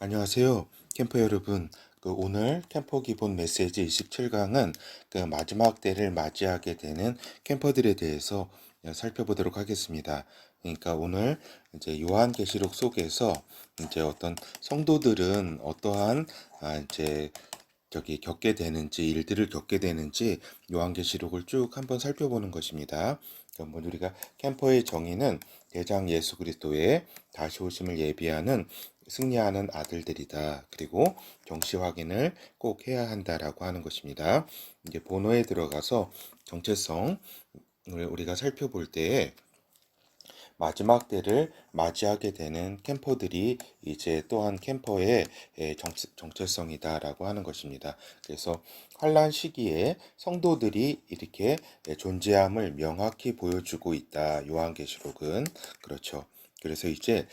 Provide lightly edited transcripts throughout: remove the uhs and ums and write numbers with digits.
안녕하세요. 캠퍼 여러분. 오늘 캠퍼 기본 메시지 27강은 마지막 때를 맞이하게 되는 캠퍼들에 대해서 살펴보도록 하겠습니다. 그러니까 오늘 이제 요한계시록 속에서 이제 어떤 성도들은 어떠한 이제 겪게 되는지, 일들을 겪게 되는지 요한계시록을 쭉 한번 살펴보는 것입니다. 한번 우리가 캠퍼의 정의는 대장 예수 그리스도의 다시 오심을 예비하는 승리하는 아들들이다. 그리고 정시 확인을 꼭 해야 한다라고 하는 것입니다. 이제 본어에 들어가서 정체성을 우리가 살펴볼 때에 마지막 때를 맞이하게 되는 캠퍼들이 이제 또한 캠퍼의 정체성이다라고 하는 것입니다. 그래서 환란 시기에 성도들이 이렇게 존재함을 명확히 보여주고 있다. 요한계시록은 그렇죠. 그래서 이제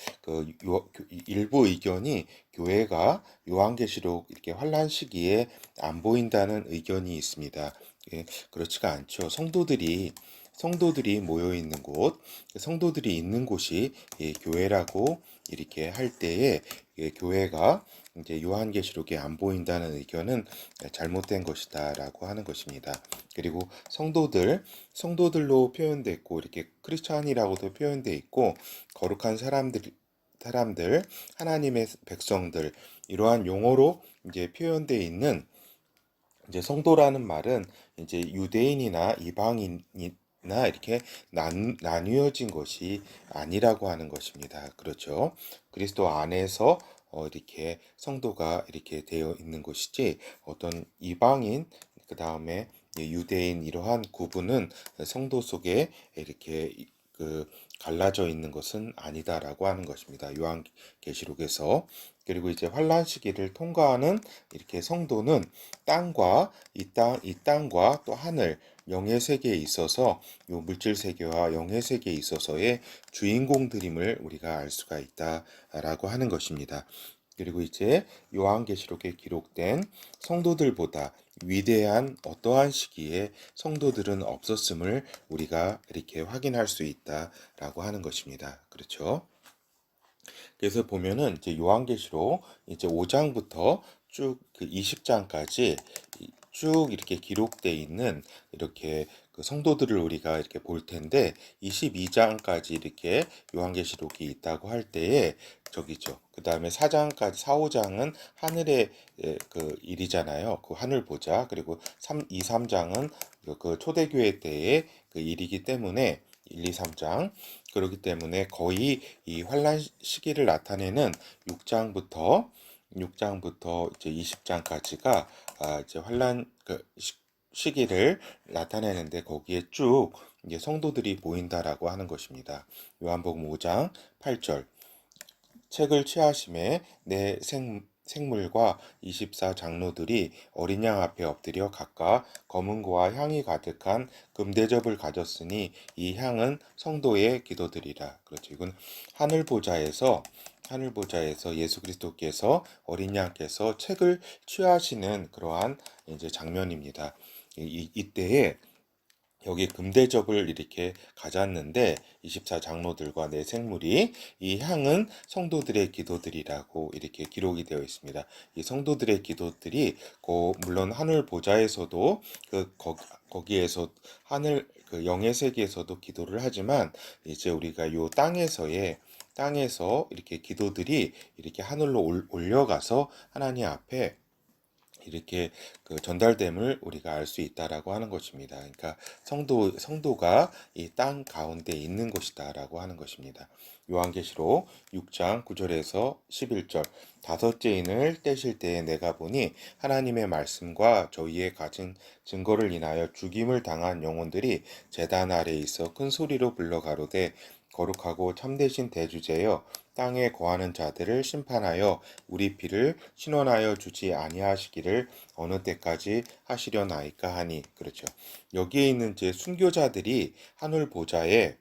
일부 의견이 교회가 요한계시록 이렇게 환란 시기에 안 보인다는 의견이 있습니다. 그렇지가 않죠. 성도들이 모여 있는 곳, 성도들이 있는 곳이 교회라고 이렇게 할 때에 교회가 이제 요한계시록에 안 보인다는 의견은 잘못된 것이다라고 하는 것입니다. 그리고 성도들로 표현되어 있고 이렇게 크리스찬이라고도 표현되어 있고 거룩한 사람들, 하나님의 백성들 이러한 용어로 이제 표현되어 있는 이제 성도라는 말은 이제 유대인이나 이방인이나 이렇게 나뉘어진 것이 아니라고 하는 것입니다. 그렇죠. 그리스도 안에서 이렇게 성도가 이렇게 되어 있는 것이지 어떤 이방인 그 다음에 유대인 이러한 구분은 성도 속에 이렇게 갈라져 있는 것은 아니다라고 하는 것입니다. 요한계시록에서. 그리고 이제 환란 시기를 통과하는 이렇게 성도는 이 땅과 또 하늘, 영의 세계에 있어서 요 물질 세계와 영의 세계에 있어서의 주인공들임을 우리가 알 수가 있다라고 하는 것입니다. 그리고 이제 요한계시록에 기록된 성도들보다 위대한 어떠한 시기에 성도들은 없었음을 우리가 이렇게 확인할 수 있다라고 하는 것입니다. 그렇죠? 그래서 보면은 이제 요한계시록 이제 5장부터 쭉 그 20장까지 쭉 이렇게 기록돼 있는 이렇게 그 성도들을 우리가 이렇게 볼 텐데 22장까지 이렇게 요한계시록이 있다고 할 때에 저기죠. 그 다음에 4장까지 4, 5장은 하늘의 그 일이잖아요. 그 하늘 보자. 그리고 2, 3장은 그 초대교회 때의 그 일이기 때문에 1, 2, 3장 그렇기 때문에 거의 이 환란 시기를 나타내는 6장부터 이제 20장까지가 이제 환란 시기를 나타내는데 거기에 쭉 이제 성도들이 보인다라고 하는 것입니다. 요한복음 5장 8절 책을 취하심에 내 생물과 24 장로들이 어린 양 앞에 엎드려 각각 검은고와 향이 가득한 금대접을 가졌으니 이 향은 성도의 기도들이라. 그렇죠. 이건 하늘 보좌에서 예수 그리스도께서 어린 양께서 책을 취하시는 그러한 이제 장면입니다. 이때에 여기 금대접을 이렇게 가졌는데 24 장로들과 내 생물이 이 향은 성도들의 기도들이라고 이렇게 기록이 되어 있습니다. 이 성도들의 기도들이 물론 하늘 보좌에서도 거기에서 하늘 그 영의 세계에서도 기도를 하지만 이제 우리가 요 땅에서 이렇게 기도들이 이렇게 하늘로 올려가서 하나님 앞에 이렇게 그 전달됨을 우리가 알 수 있다라고 하는 것입니다. 그러니까 성도가 이 땅 가운데 있는 것이다라고 하는 것입니다. 요한계시록 6장 9절에서 11절 다섯째 인을 떼실 때에 내가 보니 하나님의 말씀과 저희의 가진 증거를 인하여 죽임을 당한 영혼들이 제단 아래에 있어 큰 소리로 불러 가로되 거룩하고 참되신 대주제여 땅에 거하는 자들을 심판하여 우리 피를 신원하여 주지 아니하시기를 어느 때까지 하시려나이까 하니. 그렇죠. 여기에 있는 제 순교자들이 하늘 보좌에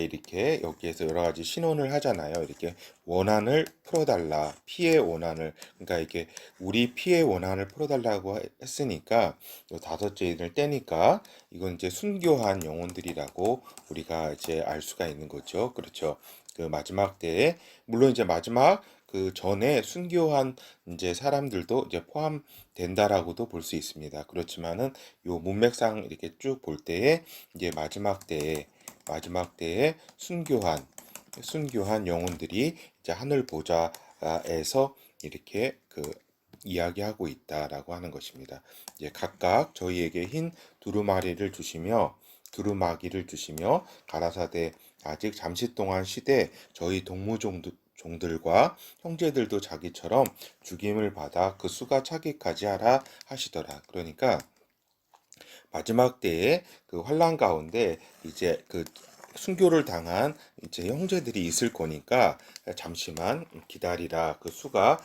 이렇게 여기에서 여러 가지 신원을 하잖아요. 이렇게 원한을 풀어달라. 피의 원한을. 그러니까 이게 우리 피의 원한을 풀어달라고 했으니까 요 다섯째 인을 떼니까 이건 이제 순교한 영혼들이라고 우리가 이제 알 수가 있는 거죠. 그렇죠. 그 마지막 때에 물론 이제 마지막 그 전에 순교한 이제 사람들도 이제 포함된다라고도 볼 수 있습니다. 그렇지만은 요 문맥상 이렇게 쭉 볼 때에 이제 마지막 때에 순교한 영혼들이 이제 하늘 보좌에서 이렇게 이야기하고 있다라고 하는 것입니다. 이제 각각 저희에게 흰 두루마기를 주시며 가라사대 아직 잠시 동안 쉬되 저희 종들과 형제들도 자기처럼 죽임을 받아 그 수가 차기까지 하라 하시더라. 그러니까 마지막 때에 그 환란 가운데 이제 그 순교를 당한 이제 형제들이 있을 거니까 잠시만 기다리라. 그 수가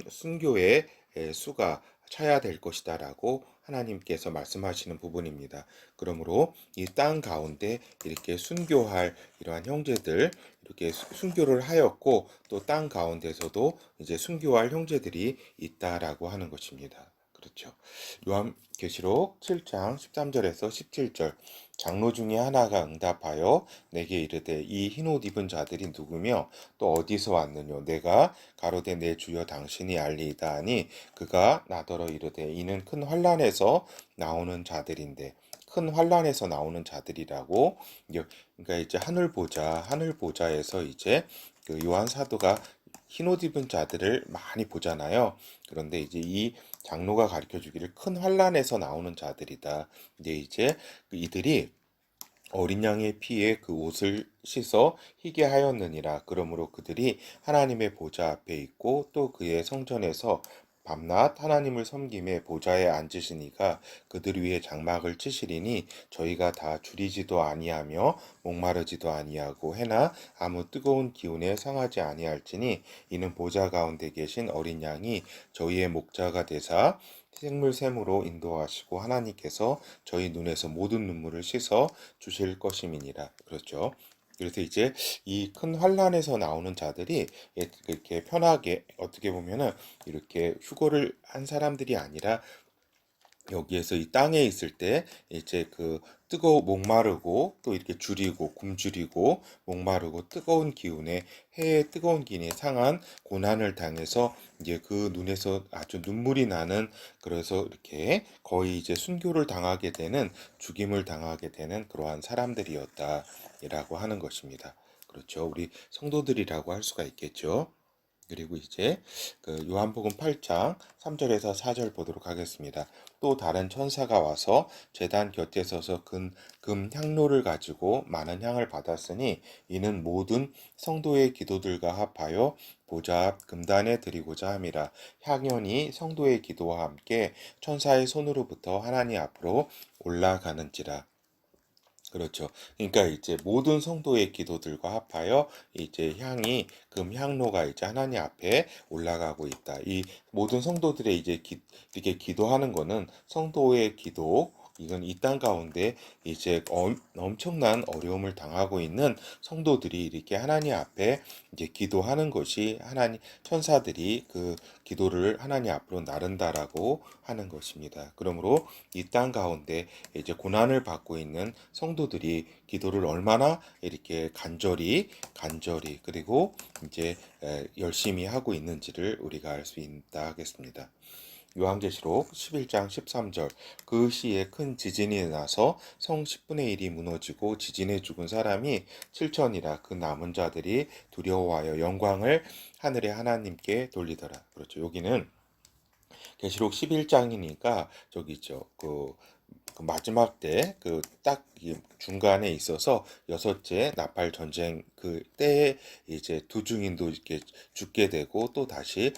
순교의 수가 차야 될 것이다라고 하나님께서 말씀하시는 부분입니다. 그러므로 이 땅 가운데 이렇게 순교할 이러한 형제들 이렇게 순교를 하였고 또 땅 가운데서도 이제 순교할 형제들이 있다라고 하는 것입니다. 그렇죠. 요한계시록 7장 13절에서 17절 장로 중에 하나가 응답하여 내게 이르되 이 흰옷 입은 자들이 누구며 또 어디서 왔느뇨 내가 가로되 내 주여 당신이 알리이다 하니 그가 나더러 이르되 이는 큰 환난에서 나오는 자들인데 큰 환난에서 나오는 자들이라고 그러니까 이제 하늘 보좌에서 이제 그 요한 사도가 흰옷 입은 자들을 많이 보잖아요. 그런데 이제 이 장로가 가르쳐 주기를 큰 환난에서 나오는 자들이다. 근데 이제 이들이 어린 양의 피에 그 옷을 씻어 희게 하였느니라. 그러므로 그들이 하나님의 보좌 앞에 있고 또 그의 성전에서 밤낮 하나님을 섬김에 보좌에 앉으시니가 그들 위에 장막을 치시리니 저희가 다 줄이지도 아니하며 목마르지도 아니하고 해나 아무 뜨거운 기운에 상하지 아니할지니 이는 보좌 가운데 계신 어린 양이 저희의 목자가 되사 생물샘으로 인도하시고 하나님께서 저희 눈에서 모든 눈물을 씻어 주실 것임이니라. 그렇죠. 그래서 이제 이 큰 환란에서 나오는 자들이 이렇게 편하게 어떻게 보면은 이렇게 휴거를 한 사람들이 아니라 여기에서 이 땅에 있을 때 이제 그 목마르고 또 이렇게 굶주리고 목마르고 뜨거운 기운에 해의 뜨거운 기운에 상한 고난을 당해서 이제 그 눈에서 아주 눈물이 나는 그래서 이렇게 거의 이제 순교를 당하게 되는 죽임을 당하게 되는 그러한 사람들이었다라고 하는 것입니다. 그렇죠. 우리 성도들이라고 할 수가 있겠죠. 그리고 이제 그 요한복음 8장 3절에서 4절 보도록 하겠습니다. 또 다른 천사가 와서 제단 곁에 서서 금 향로를 가지고 많은 향을 받았으니 이는 모든 성도의 기도들과 합하여 보좌 앞 금단에 드리고자 함이라. 향연이 성도의 기도와 함께 천사의 손으로부터 하나님 앞으로 올라가는지라. 그렇죠. 그러니까 이제 모든 성도의 기도들과 합하여 이제 향로가 이제 하나님 앞에 올라가고 있다. 이 모든 성도들의 이제 이렇게 기도하는 거는 성도의 기도, 이건 이 땅 가운데 이제 엄청난 어려움을 당하고 있는 성도들이 이렇게 하나님 앞에 이제 기도하는 것이 천사들이 그 기도를 하나님 앞으로 나른다라고 하는 것입니다. 그러므로 이 땅 가운데 이제 고난을 받고 있는 성도들이 기도를 얼마나 이렇게 간절히 그리고 이제 열심히 하고 있는지를 우리가 알 수 있다 하겠습니다. 요한계시록 11장 13절 그 시에 큰 지진이 나서 성 10분의 1이 무너지고 지진에 죽은 사람이 7천이라 그 남은 자들이 두려워하여 영광을 하늘의 하나님께 돌리더라. 그렇죠. 여기는 계시록 11장이니까 저기 있죠. 그 마지막 때 그 딱 중간에 있어서 여섯째 나팔 전쟁 그 때에 이제 두 증인도 이렇게 죽게 되고 또 다시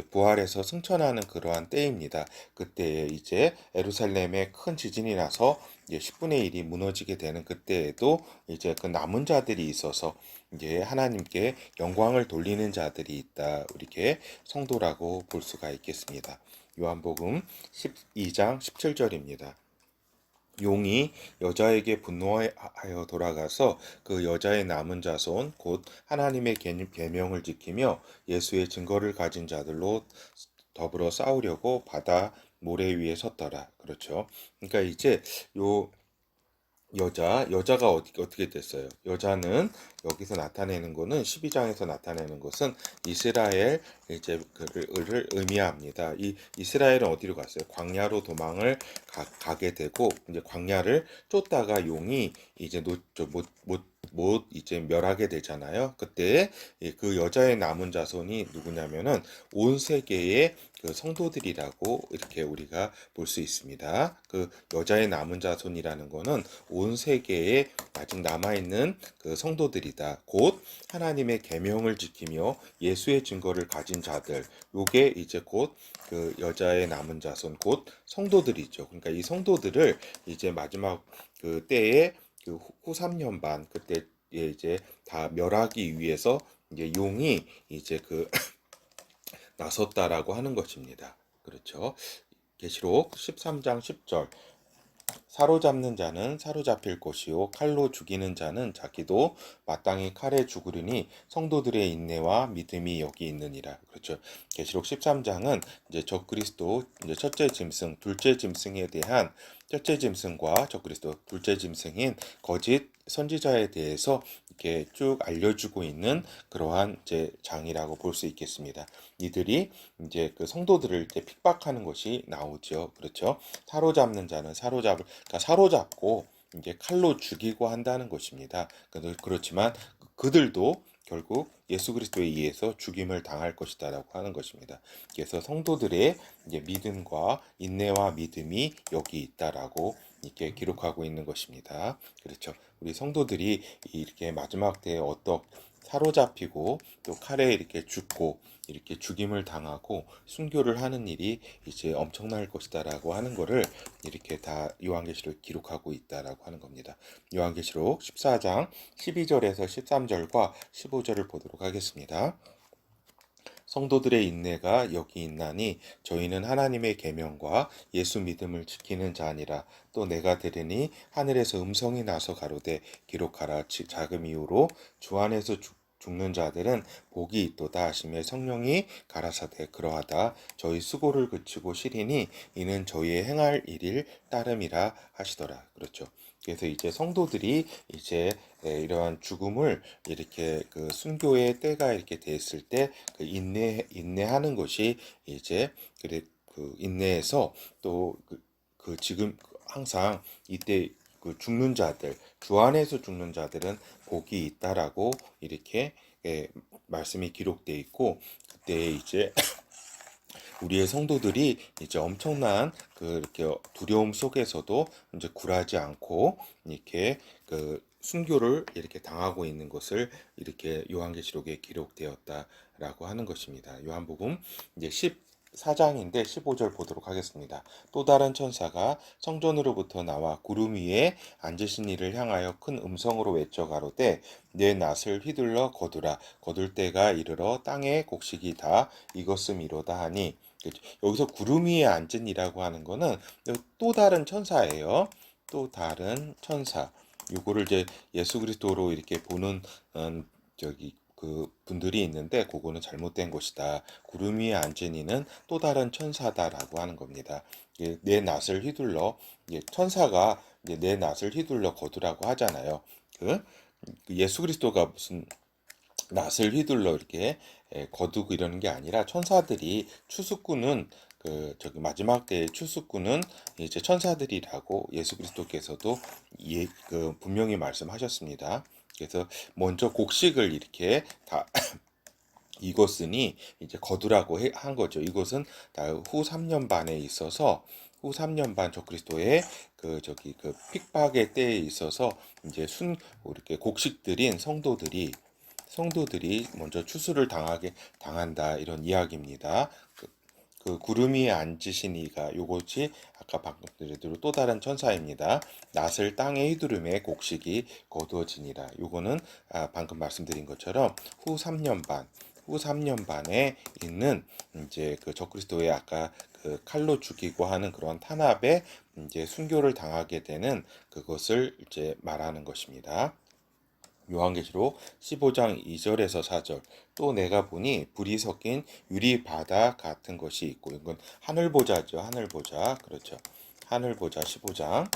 부활해서 승천하는 그러한 때입니다. 그때에 이제 에루살렘에 큰 지진이 나서 이제 10분의 1이 무너지게 되는 그때에도 이제 그 남은 자들이 있어서 이제 하나님께 영광을 돌리는 자들이 있다. 이렇게 성도라고 볼 수가 있겠습니다. 요한복음 12장 17절입니다. 용이 여자에게 분노하여 돌아가서 그 여자의 남은 자손 곧 하나님의 계명을 지키며 예수의 증거를 가진 자들로 더불어 싸우려고 바다 모래 위에 섰더라. 그렇죠. 그러니까 이제 요 여자가 어떻게 됐어요? 여자는 여기서 나타내는 거는 12장에서 나타내는 것은 이스라엘 이제 그를 의미합니다. 이 이스라엘은 어디로 갔어요? 광야로 도망을 가게 되고 이제 광야를 쫓다가 용이 이제 못 이제 멸하게 되잖아요. 그때 그 여자의 남은 자손이 누구냐면은 온 세계의 그 성도들이라고 이렇게 우리가 볼 수 있습니다. 그 여자의 남은 자손이라는 거는 온 세계에 아직 남아있는 그 성도들이다. 곧 하나님의 계명을 지키며 예수의 증거를 가진 자들. 요게 이제 곧 그 여자의 남은 자손, 곧 성도들이죠. 그러니까 이 성도들을 이제 마지막 그 때에 그 후 3년 반 그때 이제 다 멸하기 위해서 이제 용이 이제 그 나섰다라고 하는 것입니다. 그렇죠. 계시록 13장 10절 사로잡는 자는 사로잡힐 것이요 칼로 죽이는 자는 자기도 마땅히 칼에 죽으리니 성도들의 인내와 믿음이 여기 있느니라. 그렇죠. 계시록 13장은 이제 적그리스도 이제 첫째 짐승, 둘째 짐승에 대한 첫째 짐승과 적그리스도 둘째 짐승인 거짓 선지자에 대해서 이렇게 쭉 알려주고 있는 그러한 이제 장이라고 볼 수 있겠습니다. 이들이 이제 그 성도들을 이제 핍박하는 것이 나오죠. 그렇죠. 사로잡는 자는 그러니까 사로잡고 이제 칼로 죽이고 한다는 것입니다. 그렇지만 그들도 결국 예수 그리스도에 의해서 죽임을 당할 것이다라고 하는 것입니다. 그래서 성도들의 이제 믿음과 인내와 믿음이 여기 있다라고 이렇게 기록하고 있는 것입니다. 그렇죠. 우리 성도들이 이렇게 마지막 때에 사로잡히고 또 칼에 이렇게 죽고 이렇게 죽임을 당하고 순교를 하는 일이 이제 엄청날 것이다라고 하는 거를 이렇게 다 요한계시록 기록하고 있다라고 하는 겁니다. 요한계시록 14장 12절에서 13절과 15절을 보도록 하겠습니다. 성도들의 인내가 여기 있나니 저희는 하나님의 계명과 예수 믿음을 지키는 자니라. 또 내가 들으니 하늘에서 음성이 나서 가로되 기록하라. 작은 이유로 주 안에서 죽는 자들은 복이 있도다 하시며 성령이 가라사대 그러하다 저희 수고를 그치고 쉬리니 이는 저희의 행할 일일 따름이라 하시더라. 그렇죠. 그래서 이제 성도들이 이제 이러한 죽음을 이렇게 그 순교의 때가 이렇게 됐을 때 그 인내하는 것이 이제 그 인내에서 또그 지금 항상 이때 그 죽는 자들 주 안에서 죽는 자들은 복이 있다라고 이렇게 말씀이 기록되어 있고 그때 이제 우리의 성도들이 이제 엄청난 그 이렇게 두려움 속에서도 이제 굴하지 않고 이렇게 그 순교를 이렇게 당하고 있는 것을 이렇게 요한계시록에 기록되었다라고 하는 것입니다. 요한복음 이제 14장인데 15절 보도록 하겠습니다. 또 다른 천사가 성전으로부터 나와 구름 위에 앉으신 이를 향하여 큰 음성으로 외쳐 가로되 내 낫을 휘둘러 거두라 거둘 때가 이르러 땅의 곡식이 다 익었음이로다 하니 여기서 구름 위에 앉은 이라고 하는 거는 또 다른 천사예요. 또 다른 천사. 요거를 이제 예수 그리스도로 이렇게 보는 저기 그 분들이 있는데 그거는 잘못된 것이다. 구름 위에 앉은 이는 또 다른 천사다라고 하는 겁니다. 내 낫을 휘둘러 천사가 내 낫을 휘둘러 거두라고 하잖아요. 그 예수 그리스도가 무슨 낫을 휘둘러 이렇게 거두고 이러는 게 아니라 천사들이 추수꾼은 그 저기 마지막 때의 추수꾼은 이제 천사들이라고 예수 그리스도께서도 그 분명히 말씀하셨습니다. 그래서 먼저 곡식을 이렇게 다 익었으니 이제 거두라고 한 거죠. 이것은 다 후 3년 반에 있어서 후 3년 반 적그리스도의 그 저기 그 핍박의 때에 있어서 이제 이렇게 곡식들인 성도들이 먼저 추수를 당한다 이런 이야기입니다. 그 구름 위에 앉으신 이가 요것이 아까 방금 드린 또 다른 천사입니다. 낫을 땅에 휘두르매 곡식이 거두어지니라. 요거는 방금 말씀드린 것처럼 후 3년 반에 있는 이제 그 적그리스도의 아까 그 칼로 죽이고 하는 그런 탄압에 이제 순교를 당하게 되는 그것을 이제 말하는 것입니다. 요한계시록 15장 2절에서 4절 또 내가 보니 불이 섞인 유리바다 같은 것이 있고 이건 하늘보자죠. 하늘보자 그렇죠. 하늘보자 15장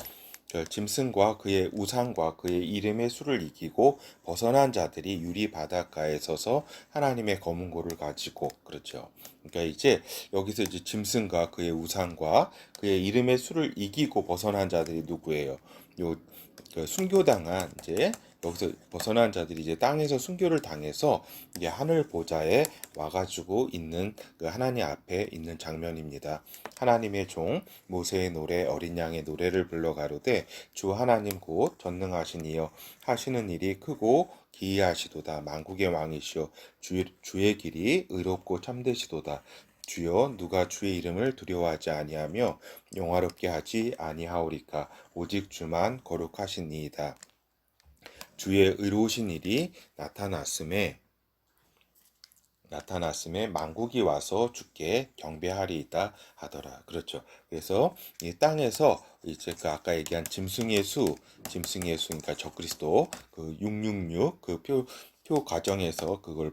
그 짐승과 그의 우상과 그의 이름의 수를 이기고 벗어난 자들이 유리 바닷가에 서서 하나님의 검은고를 가지고 그렇죠. 그러니까 이제 여기서 이제 짐승과 그의 우상과 그의 이름의 수를 이기고 벗어난 자들이 누구예요? 요 그 순교당한 이제 여기서 벗어난 자들이 이제 땅에서 순교를 당해서 이제 하늘 보좌에 와가지고 있는 그 하나님 앞에 있는 장면입니다. 하나님의 종 모세의 노래 어린 양의 노래를 불러 가로되 주 하나님 곧 전능하신 이여 하시는 일이 크고 기이하시도다 만국의 왕이시여 주의 길이 의롭고 참되시도다 주여 누가 주의 이름을 두려워하지 아니하며 영화롭게 하지 아니하오리까 오직 주만 거룩하시니이다. 주의 의로우신 일이 나타났음에 만국이 와서 주께 경배하리이다 하더라. 그렇죠. 그래서 이 땅에서 이제 그 아까 얘기한 짐승의 수, 그러니까 적그리스도 그 666 그 표 과정에서 그걸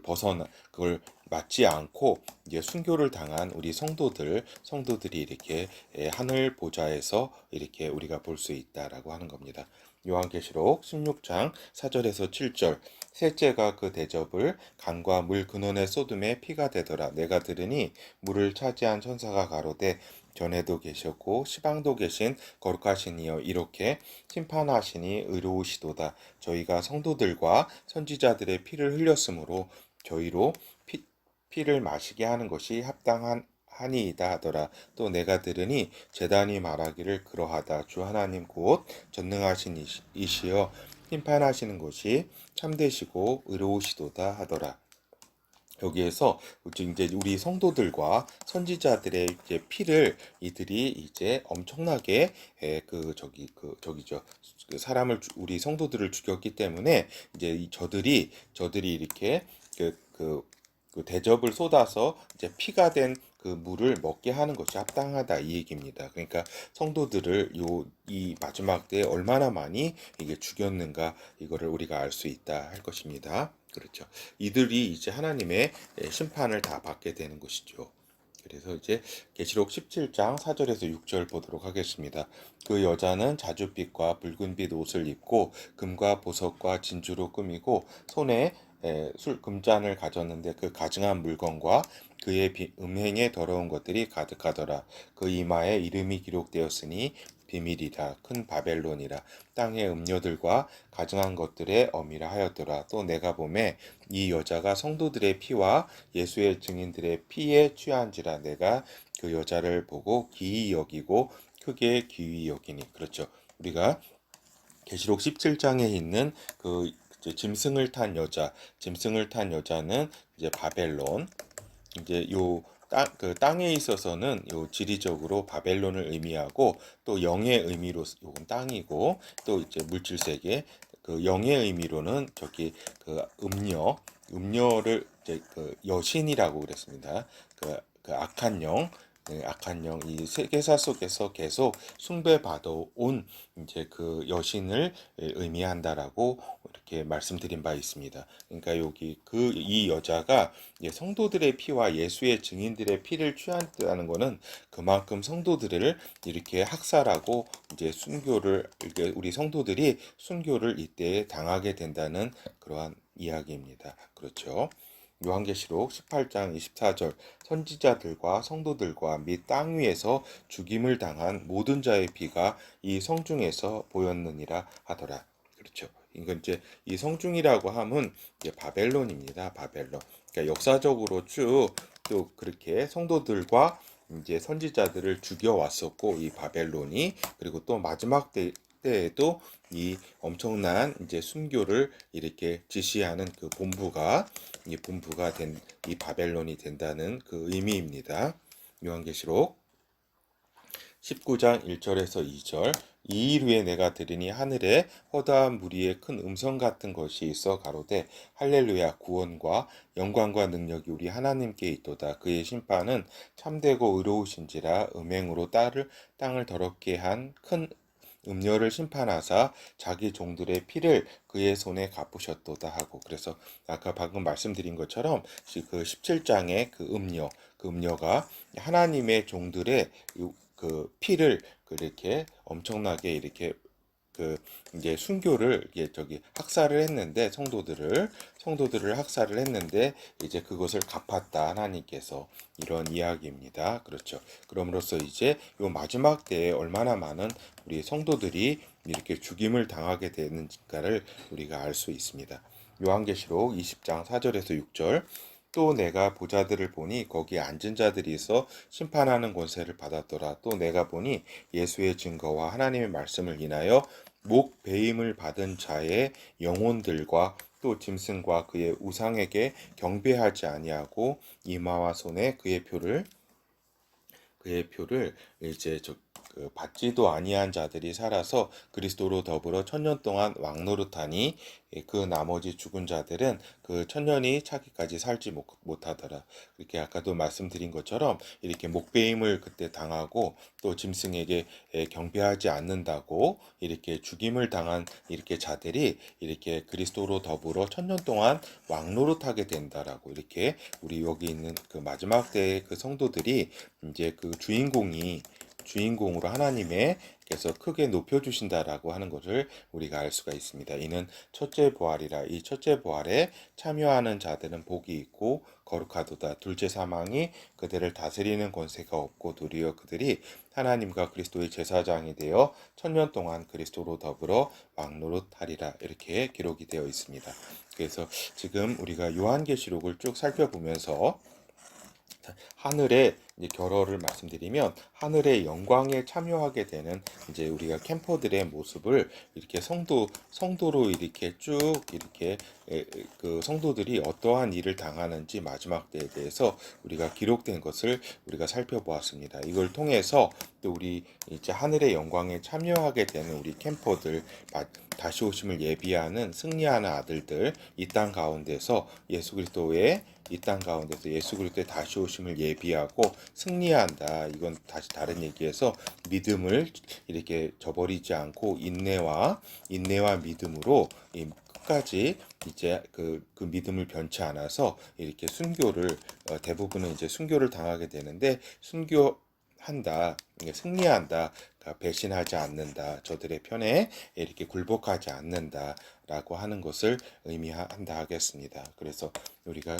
맞지 않고 이제 순교를 당한 우리 성도들이 이렇게 하늘 보좌에서 이렇게 우리가 볼 수 있다라고 하는 겁니다. 요한계시록 16장 4절에서 7절 셋째가 그 대접을 강과 물 근원에 쏟음에 피가 되더라. 내가 들으니 물을 차지한 천사가 가로되 전에도 계셨고 시방도 계신 거룩하신 이여 이렇게 심판하시니 의로우시도다. 저희가 성도들과 선지자들의 피를 흘렸으므로 저희로 피를 마시게 하는 것이 합당한 하니이다 하더라. 또 내가 들으니 제단이 말하기를 그러하다. 주 하나님 곧 전능하신 이시여 심판하시는 것이 참되시고 의로우시도다 하더라. 여기에서 이제 우리 성도들과 선지자들의 이제 피를 이들이 이제 엄청나게 저기죠 그 사람을 우리 성도들을 죽였기 때문에 이제 저들이 이렇게 그 대접을 쏟아서 이제 피가 된 그 물을 먹게 하는 것이 합당하다 이 얘기입니다. 그러니까 성도들을 이 마지막 때에 얼마나 많이 이게 죽였는가 이거를 우리가 알 수 있다 할 것입니다. 그렇죠. 이들이 이제 하나님의 심판을 다 받게 되는 것이죠. 그래서 이제 계시록 17장 4절에서 6절 보도록 하겠습니다. 그 여자는 자줏빛과 붉은빛 옷을 입고 금과 보석과 진주로 꾸미고 손에 금잔을 가졌는데 그 가증한 물건과 그의 음행에 더러운 것들이 가득하더라. 그 이마에 이름이 기록되었으니 비밀이라 큰 바벨론이라 땅의 음료들과 가증한 것들의 어미라 하였더라. 또 내가 보매 이 여자가 성도들의 피와 예수의 증인들의 피에 취한지라 내가 그 여자를 보고 기이 여기고 크게 기이 여기니 그렇죠. 우리가 계시록 17장에 있는 그 이제 짐승을 탄 여자는 이제 바벨론 이제 그 땅에 있어서는 요 지리적으로 바벨론을 의미하고 또 영의 의미로 요건 땅이고 또 이제 물질 세계 그 영의 의미로는 저기 그 음녀를 이제 그 여신이라고 그랬습니다. 그 악한 영, 이 세계사 속에서 계속 숭배받아 온 이제 그 여신을 의미한다라고 이렇게 말씀드린 바 있습니다. 그러니까 여기 이 여자가 성도들의 피와 예수의 증인들의 피를 취한다는 것은 그만큼 성도들을 이렇게 학살하고 이제 우리 성도들이 순교를 이때 당하게 된다는 그러한 이야기입니다. 그렇죠. 요한계시록 18장 24절 선지자들과 성도들과 및 땅 위에서 죽임을 당한 모든 자의 피가 이 성중에서 보였느니라 하더라. 그렇죠. 이건 이제 이 성중이라고 함은 이제 바벨론입니다. 바벨론. 그러니까 역사적으로 쭉 또 그렇게 성도들과 이제 선지자들을 죽여 왔었고 이 바벨론이 그리고 또 마지막 때에도 이 엄청난 이제 순교를 이렇게 지시하는 그 본부가 된 이 바벨론이 된다는 그 의미입니다. 요한계시록 19장 1절에서 2절 이 일 후에 내가 들으니 하늘에 허다한 무리의 큰 음성 같은 것이 있어 가로되 할렐루야 구원과 영광과 능력이 우리 하나님께 있도다. 그의 심판은 참되고 의로우신지라 음행으로 땅을 더럽게 한 큰 음녀를 심판하사 자기 종들의 피를 그의 손에 갚으셨도다 하고 그래서 아까 방금 말씀드린 것처럼 그 17장의 그 음녀가 하나님의 종들의 그 피를 그렇게 엄청나게 이렇게 이제 순교를 학살을 했는데 성도들을 학살을 했는데 이제 그것을 갚았다 하나님께서 이런 이야기입니다. 그렇죠. 그럼으로써 이제 요 마지막 때에 얼마나 많은 우리 성도들이 이렇게 죽임을 당하게 되는지를 우리가 알 수 있습니다. 요한계시록 20장 4절에서 6절 또 내가 보자들을 보니 거기에 앉은 자들이 있어 심판하는 권세를 받았더라. 또 내가 보니 예수의 증거와 하나님의 말씀을 인하여 목 베임을 받은 자의 영혼들과 또 짐승과 그의 우상에게 경배하지 아니하고 이마와 손에 그의 표를 이제 받지도 아니한 자들이 살아서 그리스도로 더불어 천년 동안 왕노릇하니 그 나머지 죽은 자들은 그 천년이 차기까지 살지 못하더라. 이렇게 아까도 말씀드린 것처럼 이렇게 목베임을 그때 당하고 또 짐승에게 경배하지 않는다고 이렇게 죽임을 당한 이렇게 자들이 이렇게 그리스도로 더불어 천년 동안 왕노릇하게 된다라고 이렇게 우리 여기 있는 그 마지막 때의 그 성도들이 이제 그 주인공으로 하나님께서 크게 높여주신다라고 하는 것을 우리가 알 수가 있습니다. 이는 첫째 부활이라. 이 첫째 부활에 참여하는 자들은 복이 있고 거룩하도다. 둘째 사망이 그들을 다스리는 권세가 없고 도리어 그들이 하나님과 그리스도의 제사장이 되어 천년 동안 그리스도로 더불어 왕노릇하리라. 이렇게 기록이 되어 있습니다. 그래서 지금 우리가 요한계시록을 쭉 살펴보면서 하늘의 결어를 말씀드리면 하늘의 영광에 참여하게 되는 이제 우리가 캠퍼들의 모습을 이렇게 성도로 이렇게 쭉 이렇게 그 성도들이 어떠한 일을 당하는지 마지막 때에 대해서 우리가 기록된 것을 우리가 살펴보았습니다. 이걸 통해서 또 우리 이제 하늘의 영광에 참여하게 되는 우리 캠퍼들 다시 오심을 예비하는 승리하는 아들들 이 땅 가운데서 이 땅 가운데서 예수 그리스도의 다시 오심을 예비하고 승리한다. 이건 다시 다른 얘기에서 믿음을 이렇게 저버리지 않고 인내와 믿음으로 끝까지 이제 그 믿음을 변치 않아서 이렇게 순교를 대부분은 이제 순교를 당하게 되는데 순교한다, 승리한다, 그러니까 배신하지 않는다, 저들의 편에 이렇게 굴복하지 않는다라고 하는 것을 의미한다 하겠습니다. 그래서 우리가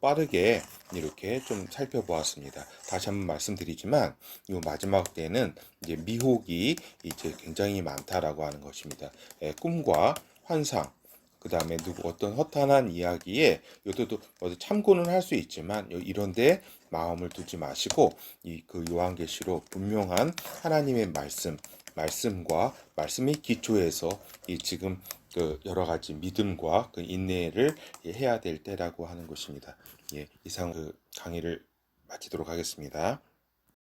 빠르게 이렇게 좀 살펴보았습니다. 다시 한번 말씀드리지만 이 마지막 때는 이제 미혹이 이제 굉장히 많다라고 하는 것입니다. 꿈과 환상, 그 다음에 어떤 허탄한 이야기에 이것도 참고는 할 수 있지만 이런데 마음을 두지 마시고 그 요한계시록 분명한 하나님의 말씀과 말씀의 기초에서 이 지금 그 여러 가지 믿음과 그 인내를 해야 될 때라고 하는 것입니다. 예, 이상 그 강의를 마치도록 하겠습니다.